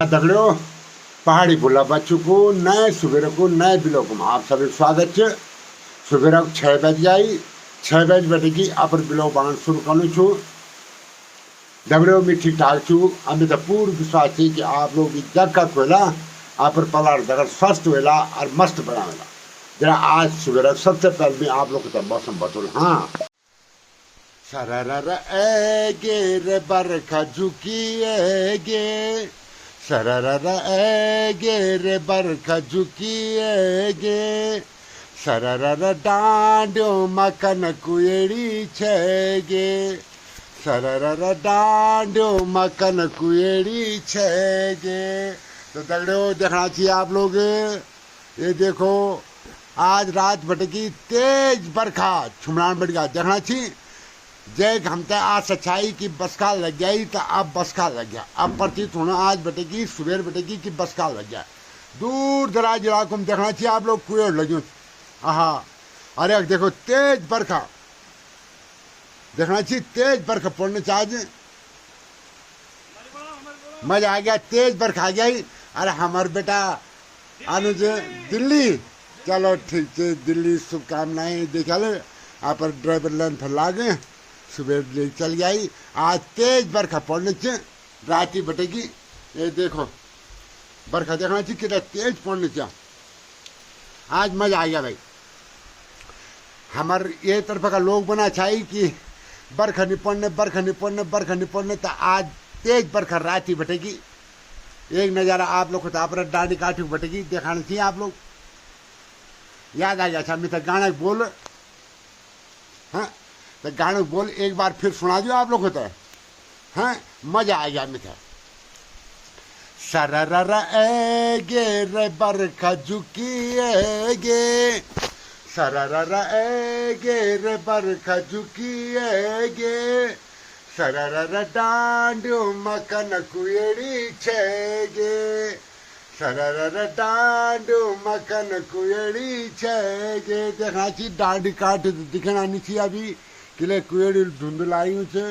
दगड़ियों पहाड़ी बुला बच्चों को नए सुबेर को नए बिलो को आप सभी स्वागत है। सुबेर 6 बज गई 6 बज बटे की अपन बिलो बांध शुरू करूँ छू। दगड़ियों मैं ठीक ठाक छू। अभी तो पूर्ण विश्वास है कि आप लोग की जगह कोला आप पलार दगड़ स्वस्थ वेला और मस्त बनावेला। जरा आज सुबेर सबसे पहले मैं आप लोग को मौसम बतौल। हाँ सरर ए गे रे बरखा झुकी ए गे सरर ए गे रे बरखा झुकी ए गे सरर डांड्यो मकन कुएड़ी छेगे सरर डांड्यो मकन कुएड़ी छेगे। तो दगड़ियों देखना चाहिए आप लोग, ये देखो आज रात भटकी तेज बरखा छुमलान बढ़ गया। देखना चाहिए जय हमते आज सच्चाई की बसका लग गई तो अब बसका लग गया। अब प्रतीत होना आज बटेगी सुबेर बटेगी कि बसका लग गया। दूर दराज इलाकों में देखना चाहिए आप लोग कुएं लगे। हाँ अरे देखो तेज बरखा देखना चाहिए, तेज बरखा पड़ने चाहिए। मजा आ गया, तेज बरखा आ गई। अरे हमारे बेटा अनुज दिल्ली, चलो ठीक है दिल्ली शुभकामनाएं देखा ले। आप ड्राइवर लाइन पर लागे सुबह ले चल गई। आज तेज बरखा पड़ने से रात ही बटेगी। ये देखो बरखा देखना चाहिए कितना तेज पड़ने से। आज मजा आ गया भाई। हमारे ये तरफ का लोग बना चाहिए कि बरखा नहीं पड़ने बरखा नहीं पड़ने बरखा नहीं पड़ने, तो आज तेज बरखा रात ही बटेगी। एक नज़ारा आप लोग को तो आप डांडी काटी बटेगी दिखाना चाहिए। आप लोग याद आ गया अच्छा मैं तो गाना बोल। हाँ तो गाना बोल एक बार फिर सुना दो आप लोग को तो। हाँ मजा आ गया मिठा। सरर ए गे रे बरखा झुकी ए गे सरर ए गे रे बरखा झुकी ए गे सरर डांड्यो मकन कुएड़ी छेगे सरर डांड्यो मकन कुएड़ी छेगे। देखना चाहिए डांडी काट दिखना नहीं चाहिए अभी किले कुएड़ी धुंधलाई से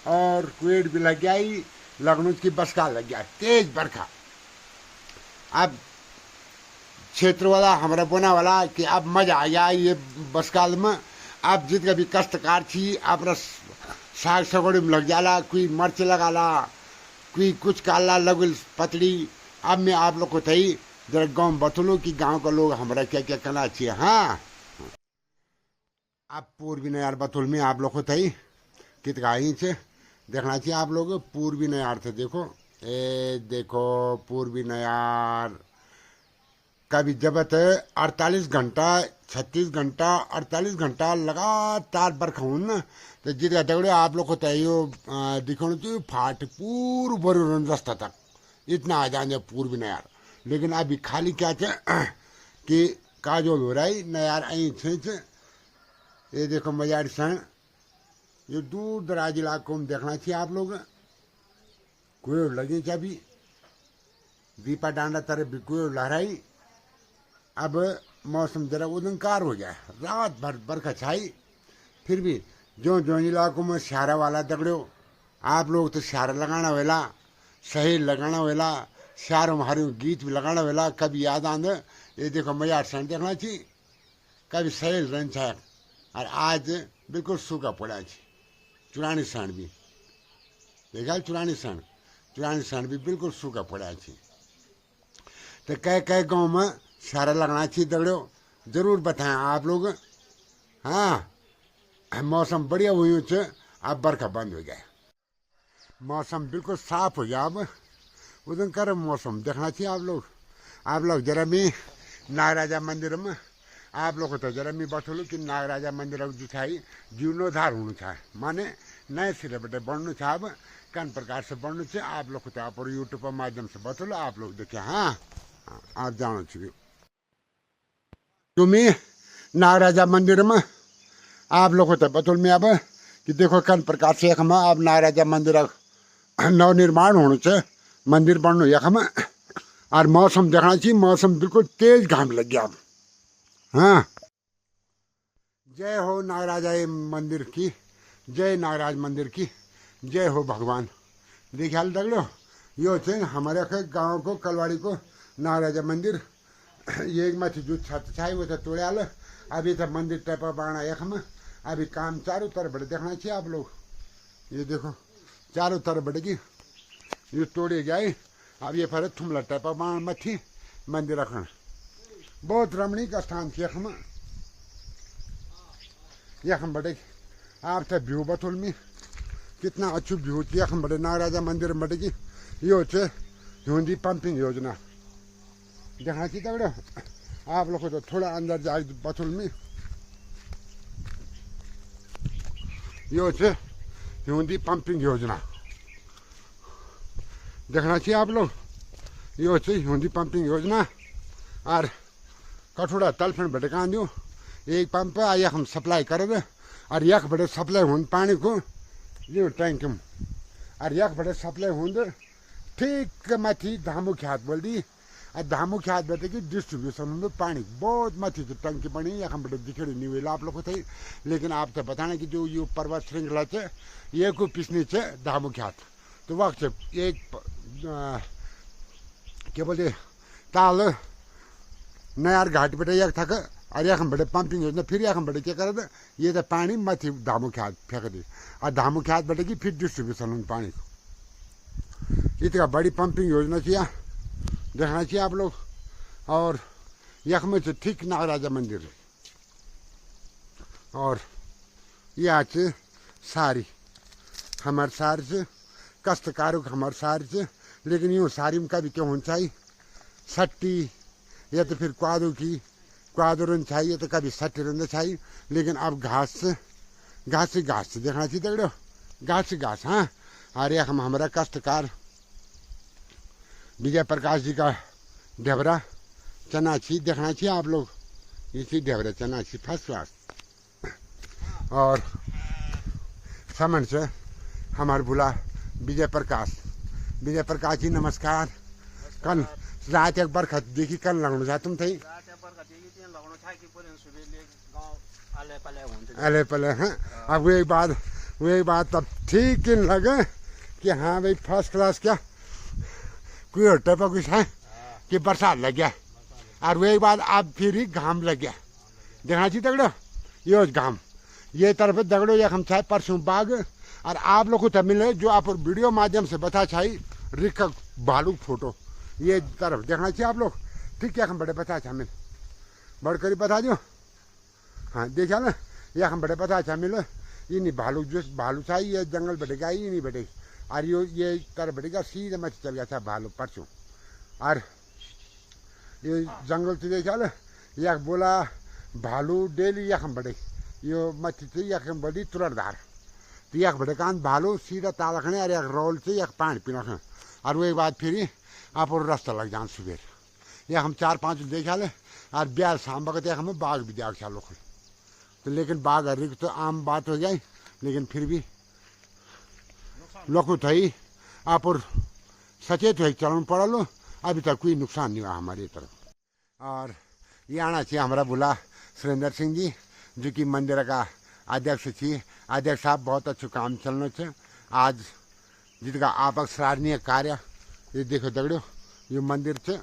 और कुएड़ भी लग गई लगनुज की बसका लग गया तेज बरखा। अब क्षेत्र वाला हमारा बोना वाला कि अब मजा आ गया ये बसकाल में। अब जितना भी कष्टकार थी अपना साग सगोड़ी में लग जाला, कोई मर्च लगाला कोई कुछ काला लगल पतड़ी। अब मैं आप लोग को थी जरा गाँव बतलूँ कि गांव का लोग हमारा क्या क्या करना चाहिए। हाँ अब पूर्वी नयार बतुल में आप लोग को थी कितना इंच देखना चाहिए आप लोग। पूर्वी नयार थे देखो, ए देखो पूर्वी नयार कभी जबत 48 घंटा 36 घंटा 48 घंटा लगातार बरखा हो ना, तो जितना दगड़े आप लोग को तयो दिखाना चाहिए फाट पूर्व बरू रास्ता तक इतना आ जाने पूर्वी नयार। लेकिन अभी खाली क्या थे कि काजोल हो रहा है नयार आई छे। ये देखो मजार सन ये दूर दराज इलाकों में देखना चाहिए आप लोग। कुएं लगे क्या भी दीपा डांडा तरह भी कुएं लहराई। अब मौसम जरा उदंकार हो गया, रात भर बरखा छाई। फिर भी जो जो इलाकों में शारा वाला दगड़ो आप लोग तो शारा लगाना वेला सही लगाना वेला शारों में हरी गीत भी लगाना वेला कभी याद आंद। ये देखो मजार सन देखना चाहिए कभी सही रन छा। और आज बिल्कुल सूखा पड़ा है चुरानी सन भी देखा चुरानी सन भी बिल्कुल सूखा पड़ा है। तो कई गाँव में सारा लगना चाहिए दगड़ो जरूर बताएं आप लोग। हाँ मौसम बढ़िया हुई अब बरखा बंद हो गया, मौसम बिल्कुल साफ हो गया। अब उधर कर मौसम देखना चाहिए आप लोग जरा भी नागराजा मंदिर में आप लोग को तो जरा मैं बतौलू कि नागराजा मंदिर जो था जीर्णोद्धार होना था माने नए सिरे बटे बढ़ना था। अब कन प्रकार से बढ़ना चाहिए आप लोग को तो आप यूट्यूब पर माध्यम से बतौलो आप लोग देखे। हाँ आप जानो चाहिए तुम्हें नागराजा मंदिर में आप लोग को तो बतौल में अब कि देखो कन प्रकार से यखम अब नागराजा मंदिर नवनिर्माण होना चाहिए मंदिर बनना यखम। और मौसम देखना चाहिए मौसम बिल्कुल तेज घाम लग गया। हाँ जय हो नागराजा मंदिर की, जय नागराज मंदिर की जय हो भगवान। देखिए दगड़ो यो चाहिँ हमारे गाँव को कलवाड़ी को नागराजा मंदिर ये एक माथि जो छत छाई वो तो तोड़े आलो अभी तो मंदिर टाइप बाणा एक में अभी काम चारों तरफ बड़े देखना चाहिए आप लोग ये देखो चारों तरफ बढ़ेगी ये तोड़े गए अब ये फिर थुमला टाइप बाण मथी मंदिर रखना बहुत रमणीक स्थान थी यखम बड़े आप तो व्यू बतुल में कितना अच्छी व्यू थी यखम बड़े नागराजा मंदिर में बढ़ेगी यो छे हिंदी पंपिंग योजना देखना चाहिए तगड़ो आप लोग को तो थोड़ा अंदर जाए बतुल में यो छे हिंदी पंपिंग योजना देखना चाहिए आप लोग यो छे हिंदी पंपिंग योजना और कठोड़ा तलफन भटका दो एक पंप यख हम सप्लाई कर और यख बड़े सप्लाई हुन पानी को यो टैंक में और यख बड़े सप्लाई हुन ठीक माथि धामु ख्यात बोल दी और धामु ख्यात बेटे कि डिस्ट्रीब्यूशन हुन पानी बहुत माथि जो टंकी बनी यख बड़े दिखेड़ी नहीं हुई आप लोग को थे लेकिन आप तो बताना कि जो ये पर्वत श्रृंखला है ये को पिछने से धामु ख्यात तो वक्त एक क्या बोलते ताल नयार घाट बेटे एक थक और यखम बड़े पंपिंग योजना फिर यखम बड़े क्या करे ये तो पानी माथि धामु ख्यात फेंक दी और धामु ख्यात बेटे कि फिर डिस्ट्रीब्यूशन हुन पानी को इतना बड़ी पंपिंग योजना चाहिए देखना चाहिए आप लोग और यख में ठीक नागराजा मंदिर है और ये आज सारी हमारे सार से कष्टकारों हमारे सार से लेकिन यूँ सारी में कभी क्यों होना चाहिए सट्टी या तो फिर क्वादुरन चाहिए तो कभी सट्टी रहना चाहिए लेकिन अब घास से देखना चाहिए तगड़ो घास हाँ अरे हम हमारा कष्टकार विजय प्रकाश जी का ढेबरा चनाची देखना चाहिए आप लोग इसी ढेबरा चनाची फर्स्ट क्लास और समन से हमारे बुला विजय प्रकाश जी नमस्कार कल रात एक बार खत देखी कल लगना चाह तुम थी अले पले हाँ अब वो एक बात तब ठीक इन लगे कि हाँ भाई फर्स्ट क्लास क्या कोई हट्टा पर कुछ है कि बरसात लग गया और वही बात अब फिर ही घाम लग गया देखना चाहिए दगड़ो ये घाम ये तरफ दगड़ो या हम चाहे परसों बाग और आप लोग को तब मिले जो आप वीडियो माध्यम से बता चाहिए रिक भालू फोटो ये तरफ देखना चाहिए आप लोग ठीक क्या हम बड़े बता चाह मिल बढ़कर बता दो हाँ देखा ना या हम बड़े बता चाह मिलो ये नहीं भालू चाहिए ये जंगल बढ़ेगा ये नहीं बढ़ेगी और ये तरफ बढ़ेगा सीधे मच चल गया था भालू परसों और ये जंगल से देखा ना यह बोला भालू डेली यख बढ़े यो मच्छी से यख बड़ी तुरंतदार तो यख बढ़े कान भालू सीधा ताला खने और यख रोल से यख पानी पीना खाए और वही बात फिर आप और रास्ता लग जान सुबह यह हम 4-5 देखा ले और ब्याह शाम वक्त यख हमें बाघ भी देख चालो तो लेकिन बाघ हर तो आम बात हो जाए लेकिन फिर भी लोग थी आप और सचेत हो चलन पड़ा लो अभी तक कोई नुकसान नहीं हुआ हमारी तरफ और ये आना चाहिए हमारा बुला सुरेंद्र सिंह जी जो कि मंदिर का अध्यक्ष थी अध्यक्ष साहब बहुत अच्छा काम चलना है आज जिसका आपक सराहनीय कार्य ये देखो दगड़ो ये मंदिर से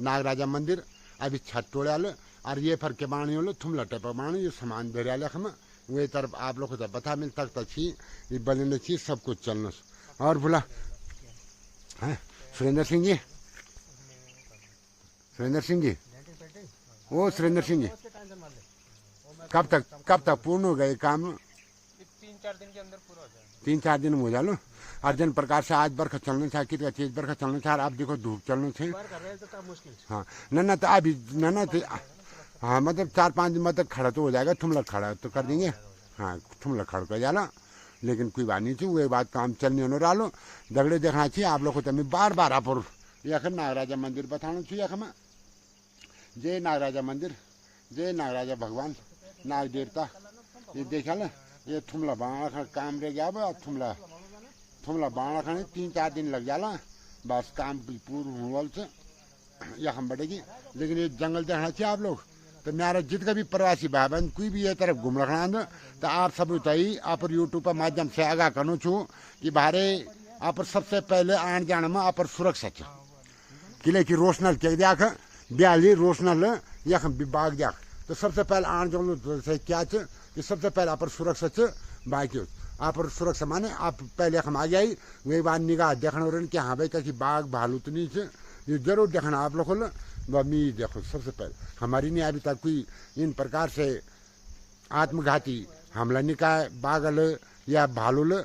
नागराजा मंदिर अभी छत तोड़ा लो और ये फर के बाणी लो थुम लटे पर बाणी ये सामान बेरिया हम वही तरफ आप लोग को बता मिल तक छी ये बने छी सब कुछ चलना और बोला है सुरेंद्र सिंह जी ओ सुरेंद्र सिंह जी कब तक पूर्ण हो गए काम 3-4 दिन के अंदर पूरा हो जाएगा 3-4 दिन में हो जालो अर्जन प्रकार से आज बरखा चलना था कितना चीज बरखा चलना था आप देखो धूप चलना थे हाँ न तो अभी न तो हाँ मतलब 4-5 दिन मतलब खड़ा तो हो जाएगा थुमला खड़ा तो कर देंगे हाँ थुमला खड़ कर जाला लेकिन कोई बात नहीं थी वही बात काम चलने होने डालो दगड़े देखना चाहिए आप लोग को तभी बार आप और यख नागराजा मंदिर बताना चाहिए यख में जय नागराजा मंदिर जय नागराजा भगवान नाग देवता ये देखा ना ये थुमला बाणा खा काम रह गया अब थुमला बाणा खाने 3-4 दिन लग जाला बस काम पूर्ण हुआ से यह हम बढ़ेगी लेकिन ये जंगल देखना चाहिए आप लोग तो मेरा जितना भी प्रवासी भाई बहन कोई भी ये तरफ घूम रखना तो आप सब बताइए आप यूट्यूब पर माध्यम से आगाह करूँ छू कि बारे आप सबसे पहले आन जाने में आप सुरक्षा च किले की रोशनल के देख ब्याली रोशनल यख बाग देख तो सबसे पहले आन जो क्या च कि सबसे पहले आप सुरक्षा च बाकी आप सुरक्षा माने आप पहले हम आ गई वही बात निगाह देखना रहे कि हाँ भाई कहीं बाघ भालू तो नहीं है ये जरूर देखना आप लोगों ने मी देखो सबसे पहले हमारी नहीं अभी तक कोई इन प्रकार से आत्मघाती हमला निकाय बाघल या भालूल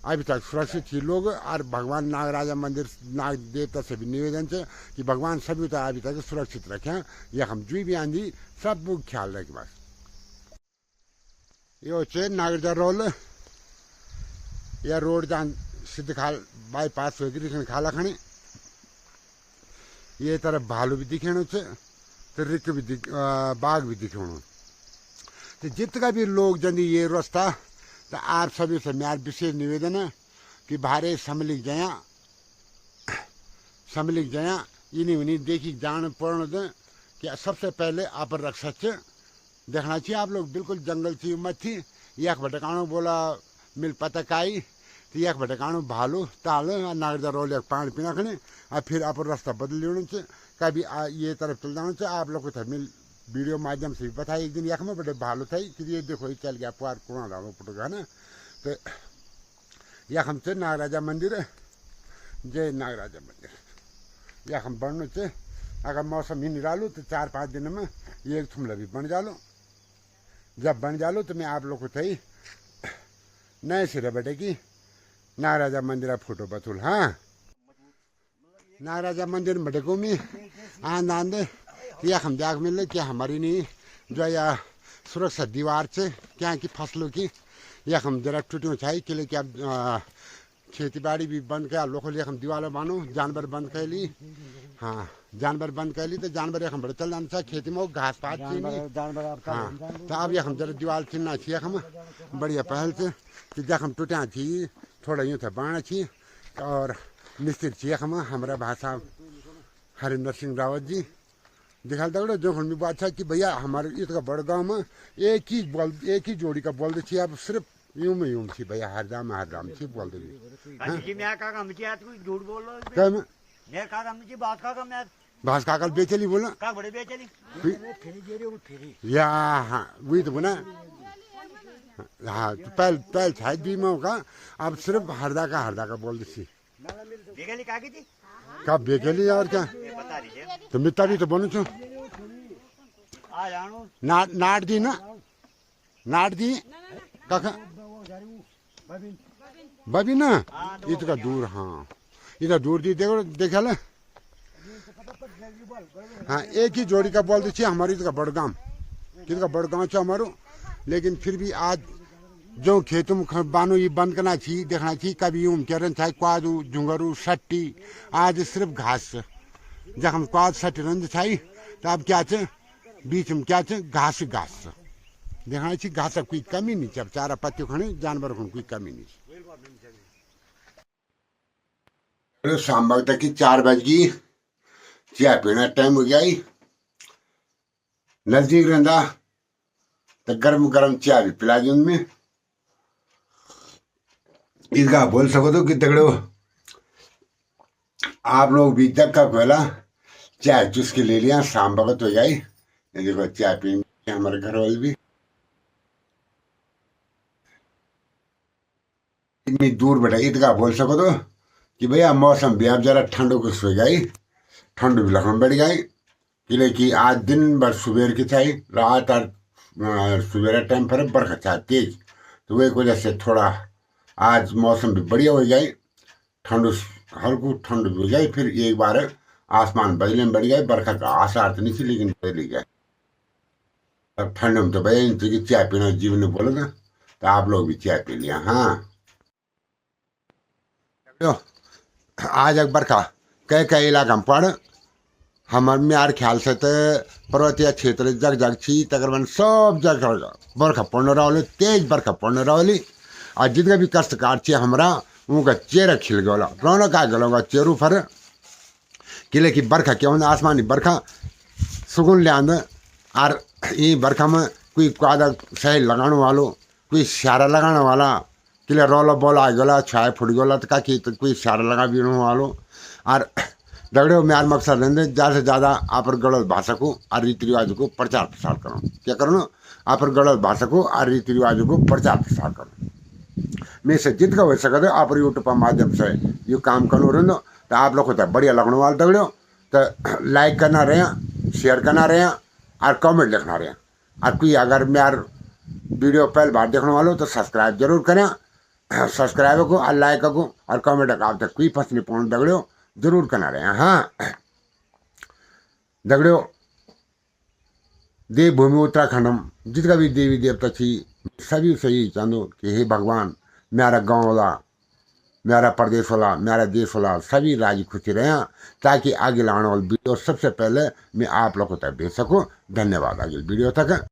अभी तक सुरक्षित ही लोग और भगवान नागराजा मंदिर नाग देवता से भी निवेदन है कि भगवान सभी तो अभी तक सुरक्षित रखें या हम जो भी आंधी सब ख्याल रखे बस ये नागराजा रोल या रोड जान सिद्ध खाल बाईपास हो खाला खने ये तरफ भालू भी दिखेणु तो रिक भी बाघ भी दिखेणु तो जितना भी लोग जन ये रास्ता तो आप सभी से मेरा विशेष निवेदन है कि भारे सम्मिलित जया इन्हीं उन्हीं देखी जान पड़न दे कि सबसे पहले आप रक्षा देखना चाहिए आप लोग बिल्कुल जंगल थी मत थी यख भटकाणु बोला मिल पतकाई तो यख भटकाणु भालू ताल नागदा रोल एक पानी पीना खने और फिर आप रास्ता बदल लेना कभी ये तरफ चल जाना चाहिए आप लोग को मिल वीडियो माध्यम से भी बताया एक दिन यख में बड़े भालू था कि ये देखो ये चल गया पार कुआ डालो पुटका है ना तो यख हम से नागराजा मंदिर जय नागराजा मंदिर यख हम बढ़ने से अगर मौसम ही निरालू तो 4-5 दिन में ये एक थुमला भी बन जालो जब बन जालो तो मैं आप लोग को थी नए सिरे बेटे की नागराजा मंदिर फोटो बतुल हाँ नागराजा मंदिर भटको में आंद आंदे या हम जाग मिल क्या हमारी नहीं जो या सुरक्षा दीवार से क्या की फसलों की या हम जरा टूटियों चाहिए के लिए क्या खेती बाड़ी भी बंद किया लोगों लिए हम दीवार मानो जानवर बंद कर ली हाँ जानवर बंद कर ली तो जानवर हम बड़े चल जाना चाहिए खेती में घास पात हाँ तो अब यह हम जरा दीवार चिन्ना चाहिए हम बढ़िया पहल से कि जब हम टूटिया थी थोड़ा यूँ था बाढ़ चाहिए और मिस्त्री चाहिए हम हमारा भाषा हरिंदर सिंह रावत जी दिखा दगड़ो जो हम बात था कि भैया हमारे इसका बड़ गाँव में एक ही जोड़ी का बोल दे आप सिर्फ यूं में यूं थी भैया हरदाम थी बोल दे बास काकल बेचली बोला या हाँ वही तो बोला हाँ पहल शायद बीमा का अब सिर्फ हरदा का बोल दी कब बेचली और क्या तो मिता भी तो बोलू छो नाट दी ना नाट दी काका बबी ना इतना दूर हाँ इधर दूर दी देखो देखा ले हाँ एक ही जोड़ी का बोल दीजिए हमारी इसका बड़गाम किसका बड़गांव छो हमारो लेकिन फिर भी आज जो खेतों में बानो ये बंद करना चाहिए देखना चाहिए कभी यूं चरण चाहिए क्वादू झुंगरू सट्टी आज सिर्फ घास जब हम क्वाद सट्टी रंज चाहिए तो अब क्या चे बीच में क्या चे घास देखना चाहिए घास कोई कमी नहीं अब चारा पत्ती खाने जानवर को कोई कमी नहीं शाम तक की 4 बज गई चाय पीना टाइम हो गया नजदीक रहता तो गर्म चाय भी पिला दी उनमें इसका बोल सको तो कि तगड़ो आप लोग भी जग का पहला चाय चुस्की ले लिया शाम वक्त हो जाए देखो चाय पीएंगे हमारे घर वाले भी इतनी दूर बैठा ईदगाह बोल सको तो कि भैया मौसम भी अब जरा ठंडो को सो गई ठंड भी लखन बढ़ गई इसलिए कि आज दिन भर सुबह की चाहिए रात और सवेरा टाइम पर बरखा था तेज तो वही वजह से थोड़ा आज मौसम भी बढ़िया हो जाए ठंड हल्कू ठंड भी हो जाए फिर एक बार आसमान बदले में बढ़ गए बरखा का आसार तो नहीं थी लेकिन बदल गया अब ठंड में तो भैया इनकी चाय पीना जीवन ने बोला था तो आप लोग भी चाय पी लिया हाँ आज एक बरखा कई इलाका में पड़ हमारे म्यार ख्याल से तो पर्वतीय क्षेत्र जग छी तकरीबन सब जगह बरखा पड़ने रही तेज बरखा पड़ने रही और जितने भी कष्टकार छे हमारा उनका चेहरा खिल गया रौनक आ गया चेहरू पर किले की बरखा क्या होता आसमानी बरखा सुकून ले आंद और ये बरखा में कोई कादा सही लगाने वालों कोई स्यारा लगाने वाला किले रोला बोला आ गला छाए फुट गला तो काकी तो कोई सारा लगा भी वालो और दगड़े मेरा मकसद है ज़्यादा से ज़्यादा आप गलत भाषा को और रीति रिवाज को प्रचार प्रसार करो क्या करो आप गलत भाषा को और रीति रिवाज को प्रचार प्रसार करो मैं से जितना हो सके आप यूट्यूब माध्यम से ये काम करो रहो तो आप लोग को तो बढ़िया लगने वाले दगड़ो तो लाइक करना रहे शेयर करना रहे और कमेंट लिखना रहे और कोई अगर मेरा वीडियो पहले बार देखने वालों तो सब्सक्राइब जरूर करें सब्सक्राइब को और लाइक को और कमेंट का आप तक कोई फंस नहीं पहुँच दगड़ो जरूर करना रहे हाँ दगड़ो देवभूमि उत्तराखंड जितना भी देवी देवता थी सभी से यही चाहूँ कि हे भगवान मेरा गाँव वाला मेरा प्रदेश वाला मेरा देश वाला सभी राज्य खुशी रहे ताकि आगे लाने वाली वीडियो सबसे पहले मैं आप लोगों तक भेज सकूँ धन्यवाद आगे वीडियो तक